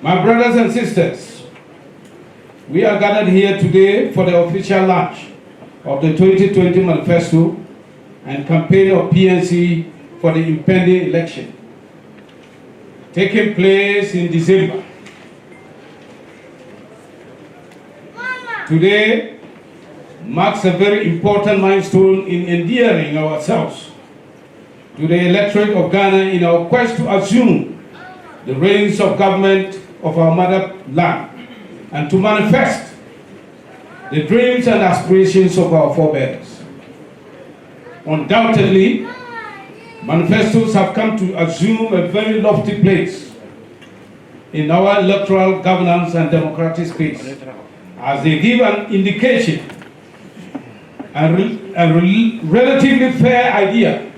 My brothers and sisters, we are gathered here today for the official launch of the 2020 manifesto and campaign of PNC for the impending election, taking place in December. Today marks a very important milestone in endearing ourselves to the electorate of Ghana in our quest to assume the reins of government of our motherland and to manifest the dreams and aspirations of our forebears. Undoubtedly, manifestos have come to assume a very lofty place in our electoral governance and democratic space, as they give an indication and a relatively fair idea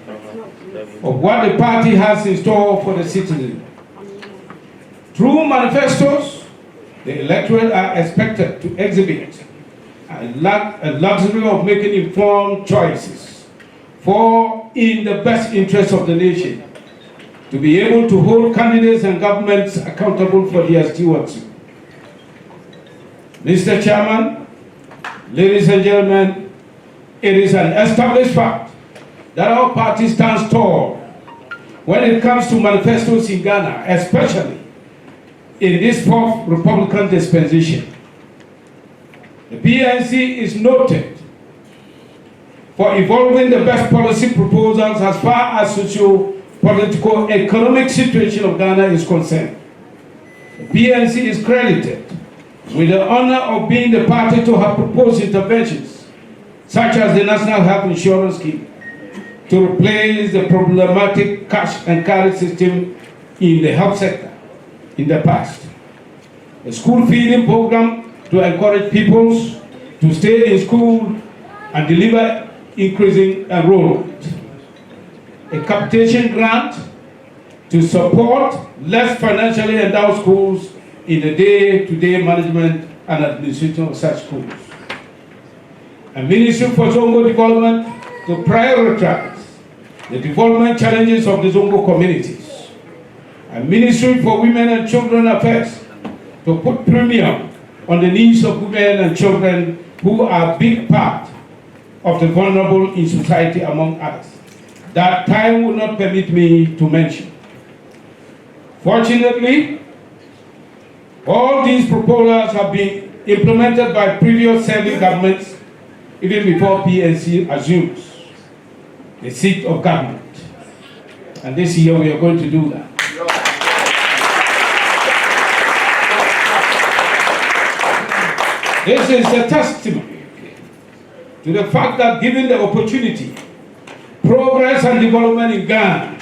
of what the party has in store for the citizen. Through manifestos, the electorate are expected to exhibit a luxury of making informed choices for in the best interest of the nation, to be able to hold candidates and governments accountable for their stewardship. Mr. Chairman, ladies and gentlemen, it is an established fact that our party stands tall when it comes to manifestos in Ghana, especially in this fourth Republican dispensation. The PNC is noted for evolving the best policy proposals as far as socio-political economic situation of Ghana is concerned. The PNC is credited with the honor of being the party to have proposed interventions such as the National Health Insurance Scheme to replace the problematic cash and carry system in the health sector in the past. A school feeding program to encourage pupils to stay in school and deliver increasing enrollment. A capitation grant to support less financially endowed schools in the day-to-day management and administration of such schools. A Ministry for Zongo Development to prioritize the development challenges of the Zongo communities. A Ministry for Women and Children Affairs to put premium on the needs of women and children who are a big part of the vulnerable in society, among others, that time will not permit me to mention. Fortunately, all these proposals have been implemented by previous serving governments even before PNC assumes the seat of government. And this year we are going to do that. This is a testimony to the fact that given the opportunity, progress and development in Ghana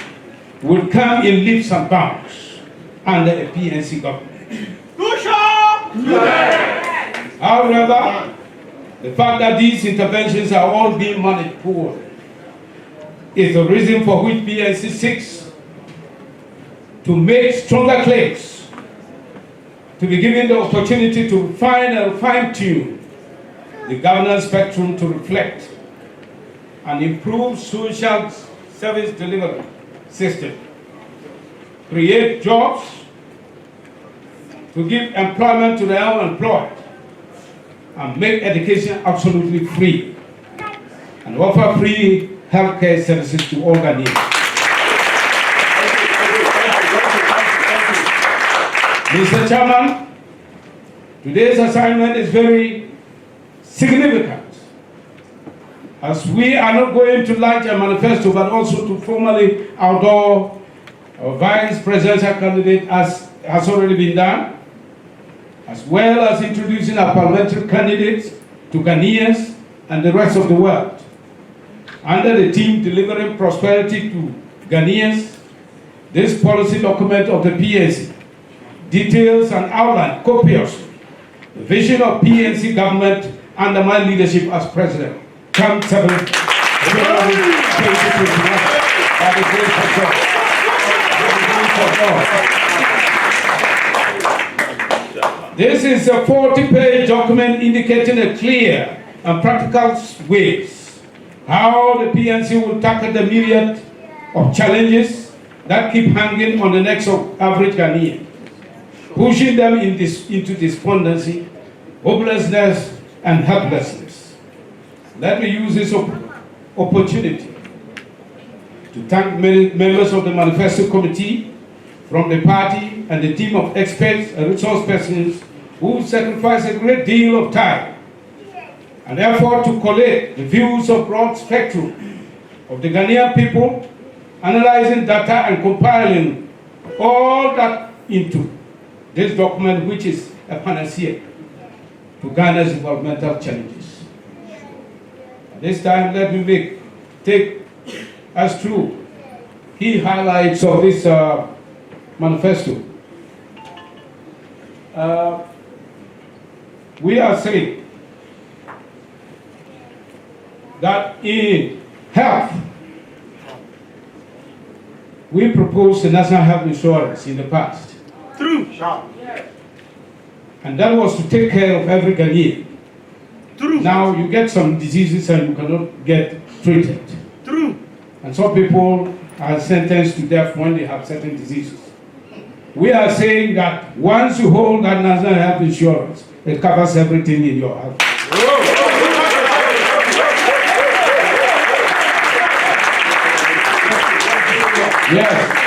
will come in leaps and bounds under a PNC government. However, the fact that these interventions are all being managed poorly is the reason for which PNC seeks to make stronger claims, to be given the opportunity to refine and fine-tune the governance spectrum to reflect and improve social service delivery system, create jobs, to give employment to the unemployed, and make education absolutely free, and offer free healthcare services to all Ghanaians. Mr. Chairman, today's assignment is very significant, as we are not going to launch a manifesto, but also to formally outdoor our vice presidential candidate, as has already been done, as well as introducing our parliamentary candidates to Ghanaians and the rest of the world. Under the theme Delivering Prosperity to Ghanaians, this policy document of the PNC details and outlines copiously the vision of PNC government under my leadership as president. Come 7 February 2021, by the grace of God. This is a 40-page document indicating a clear and practical ways how the PNC will tackle the myriad of challenges that keep hanging on the necks of average Ghanaian. pushing them into despondency, hopelessness, and helplessness. Let me use this opportunity to thank many members of the Manifesto Committee from the party and the team of experts and resource persons who sacrificed a great deal of time and effort to collate the views of broad spectrum of the Ghanaian people, analyzing data and compiling all that into this document, which is a panacea to Ghana's developmental challenges. At this time, let me take us through key highlights of this manifesto. We are saying that in health, we proposed the national health insurance in the past. True. And that was to take care of every Ghanaian. True. Now you get some diseases and you cannot get treated. True. And some people are sentenced to death when they have certain diseases. We are saying that once you hold that national health insurance, it covers everything in your health. Yes.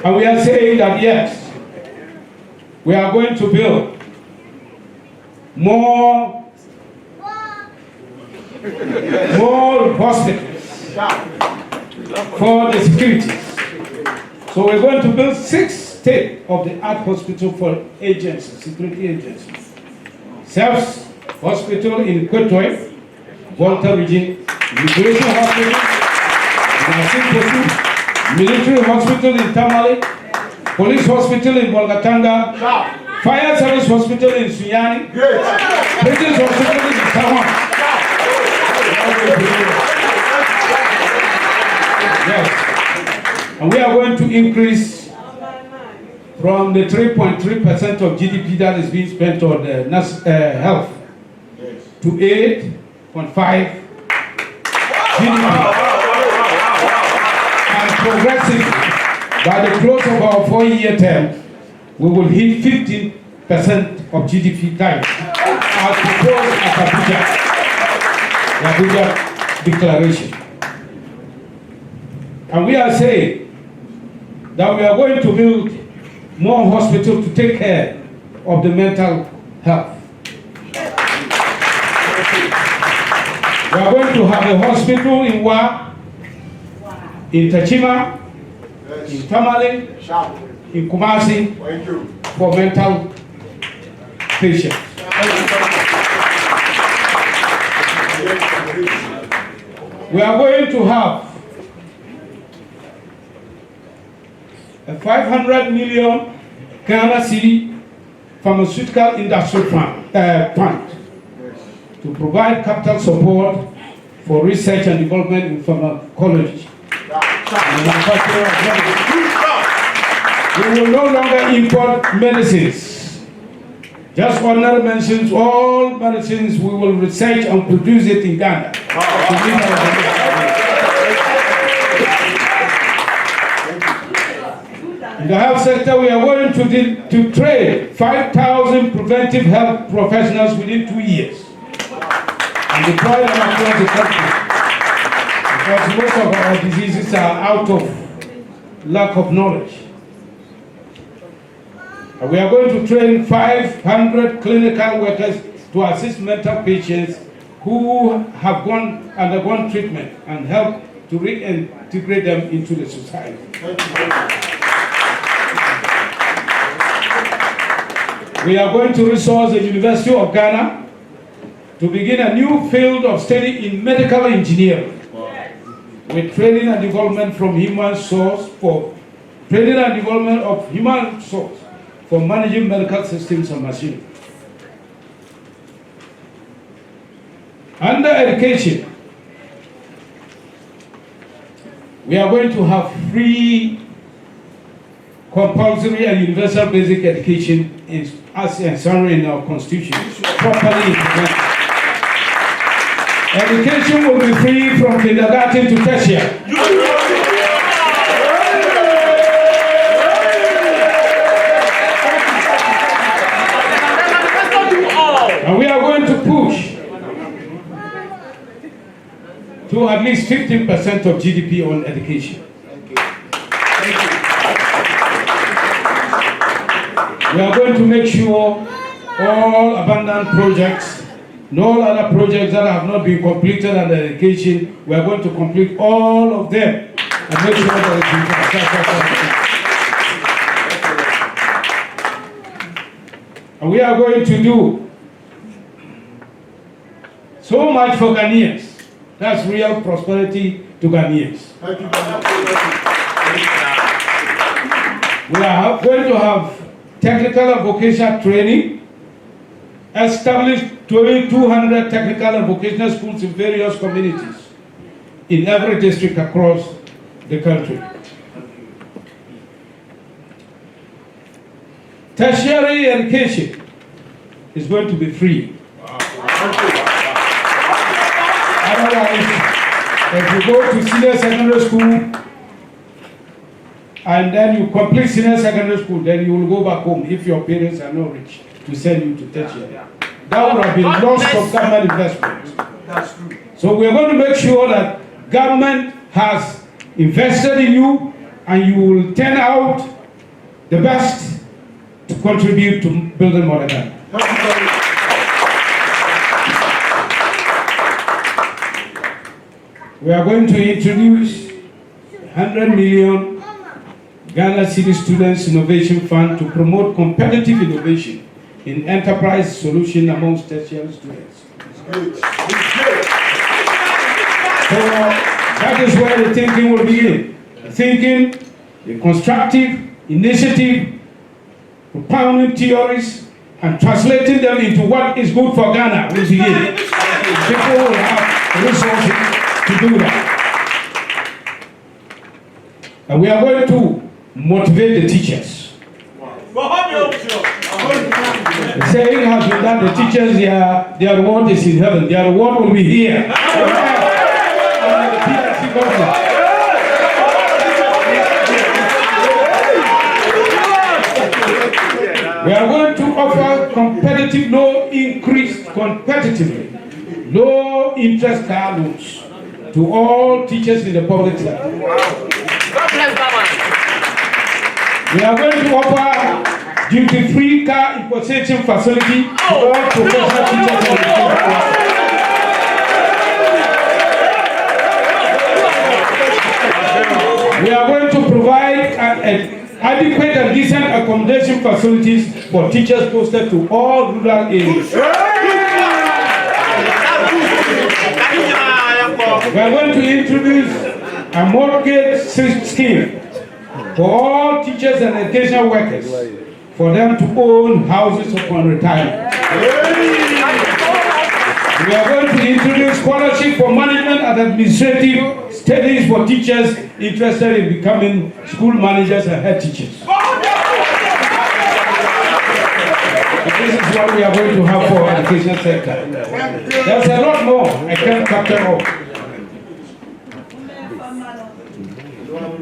And we are saying that yes, we are going to build more hospitals for the security. So we're going to build 6 state-of-the-art hospitals for agencies, security agencies. SEF's hospital in Kwetoi, Volta region, immigration hospital, military hospital in Tamale, police hospital in Bolgatanga, fire service hospital in Sunyani, prisons hospital in Taiwan. Yes. And we are going to increase from the 3.3% of GDP that is being spent on health to 8.5% GDP. Progressively, by the close of our 4-year term, we will hit 15% of GDP target as proposed at Abuja Declaration. And we are saying that we are going to build more hospitals to take care of the mental health. We are going to have a hospital in Wa, in Tachima, in Tamale, in Kumasi, for mental patients. We are going to have a 500 million Ghana City pharmaceutical industry fund to provide capital support for research and development in pharmacology. We will no longer import medicines. Just ordinary medicines, all medicines, we will research and produce it in Ghana. In the health sector, we are going to train 5,000 preventive health professionals within 2 years and deploy them across the country. Because most of our diseases are out of lack of knowledge. And we are going to train 500 clinical workers to assist mental patients who have undergone treatment and help to reintegrate them into the society. We are going to resource the University of Ghana to begin a new field of study in medical engineering, with training and development from human source for training and development of human source for managing medical systems and machinery. Under education, we are going to have free, compulsory and universal basic education as enshrined in our constitution, properly implemented. Education will be free from kindergarten to tertiary. do at least 15% of GDP on education. Thank you. Thank you. We are going to make sure all abandoned projects and all other projects that have not been completed under education, we are going to complete all of them and make sure that it's and we are going to do so much for Ghanaians. That's real prosperity to Ghanaians. Thank you. We are going to have technical and vocational training, establish 200 technical and vocational schools in various communities in every district across the country. Tertiary education is going to be free. Otherwise, if you go to senior secondary school and then you complete senior secondary school, then you will go back home if your parents are not rich to send you to tertiary. That would have been lost of government investment. That's true. So we are going to make sure that government has invested in you and you will turn out the best to contribute to building modern Ghana. We are going to introduce 100 million Ghana City Students Innovation Fund to promote competitive innovation in enterprise solution amongst tertiary students. So that is where the thinking will begin. The thinking, the constructive initiative, propounding theories, and translating them into what is good for Ghana will begin. People will have resources to do that. And we are going to motivate the teachers. The saying has been that the teachers, their reward is in heaven. Their reward will be here. We are going to offer competitive, low interest car loans to all teachers in the public sector. We are going to offer duty-free car importation facility to all professional teachers in the public sector. We are going to provide adequate and decent accommodation facilities for teachers posted to all rural areas. We are going to introduce a mortgage scheme for all teachers and educational workers for them to own houses upon retirement. We are going to introduce scholarship for management and administrative studies for teachers interested in becoming school managers and head teachers. This is what we are going to have for our education sector. There's a lot more I can't capture all.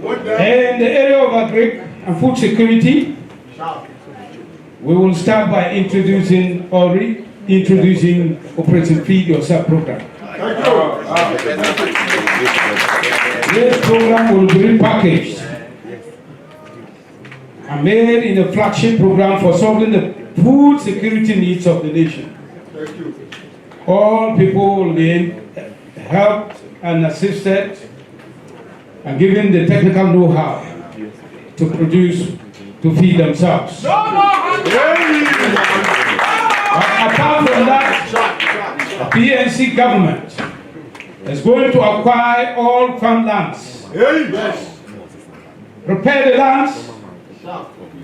In the area of agri and food security, we will start by introducing Operation Feed Yourself program. This program will be repackaged and made in a flagship program for solving the food security needs of the nation. All people will be helped and assisted and given the technical know-how to produce, to feed themselves. Apart from that, the PNC government is going to acquire all farmlands, prepare the lands,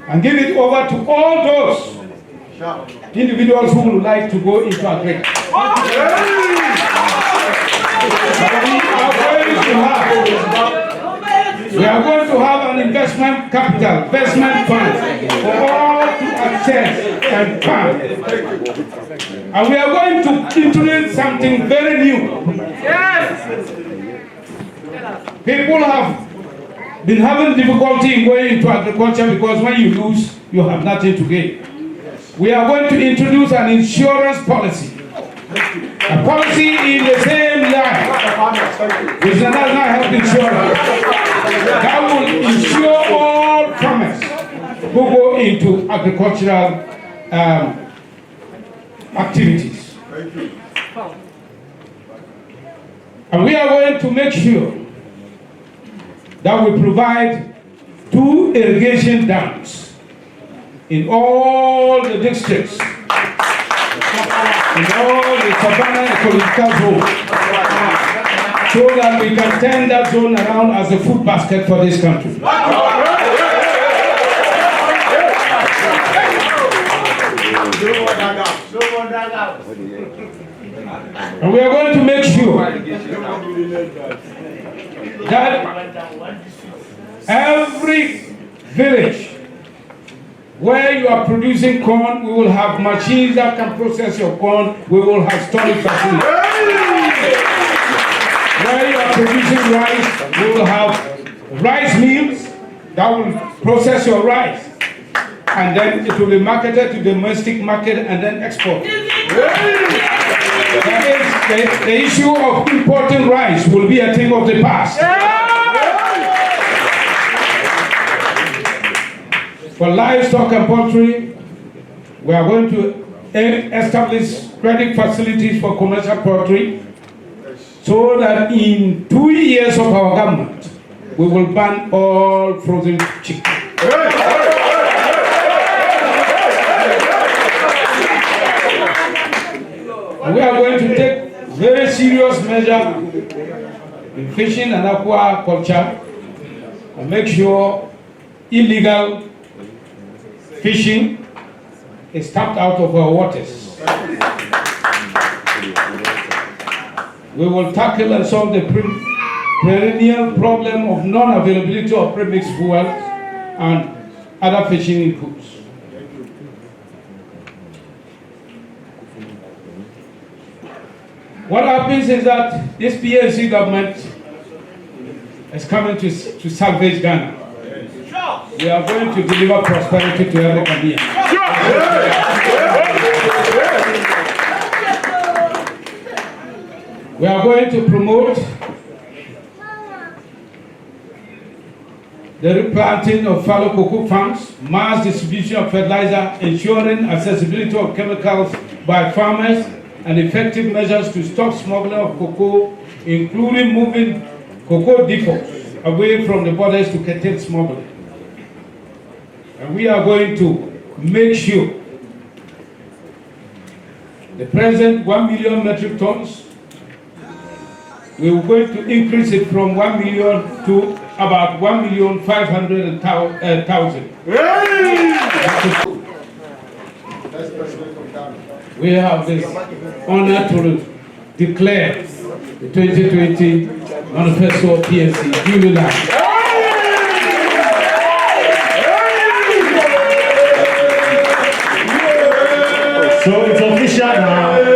and give it over to all those individuals who would like to go into agriculture. We are going to have an investment capital, investment fund for all to access and fund. And we are going to introduce something very new. Yes. People have been having difficulty in going into agriculture because when you lose, you have nothing to gain. We are going to introduce an insurance policy A policy in the same line with the national health insurance that will ensure all farmers who go into agricultural activities. And we are going to make sure that we provide 2 irrigation dams in all the districts, in all the Savannah ecological zones, so that we can turn that zone around as a food basket for this country. And we are going to make sure that every village where you are producing corn, we will have machines that can process your corn. We will have storage facilities. Where you are producing rice, we will have rice mills that will process your rice. And then it will be marketed to the domestic market and then exported. The issue of importing rice will be a thing of the past. For livestock and poultry, we are going to establish credit facilities for commercial poultry so that in 2 years of our government, we will ban all frozen chicken. We are going to take very serious measures in fishing and aquaculture and make sure illegal fishing is tapped out of our waters. We will tackle and solve the perennial problem of non-availability of premixed fuel and other fishing inputs. What happens is that this PNC government is coming to salvage Ghana. We are going to deliver prosperity to every Ghanaian. We are going to promote the replanting of fallow cocoa farms, mass distribution of fertilizer, ensuring accessibility of chemicals by farmers, and effective measures to stop smuggling of cocoa, including moving cocoa depots away from the borders to curtail smuggling. And we are going to make sure the present 1 million metric tons, we are going to increase it from 1 million to about 1,500,000. We have this honor to declare the 2020 manifesto of PNC duly live. So it's official now.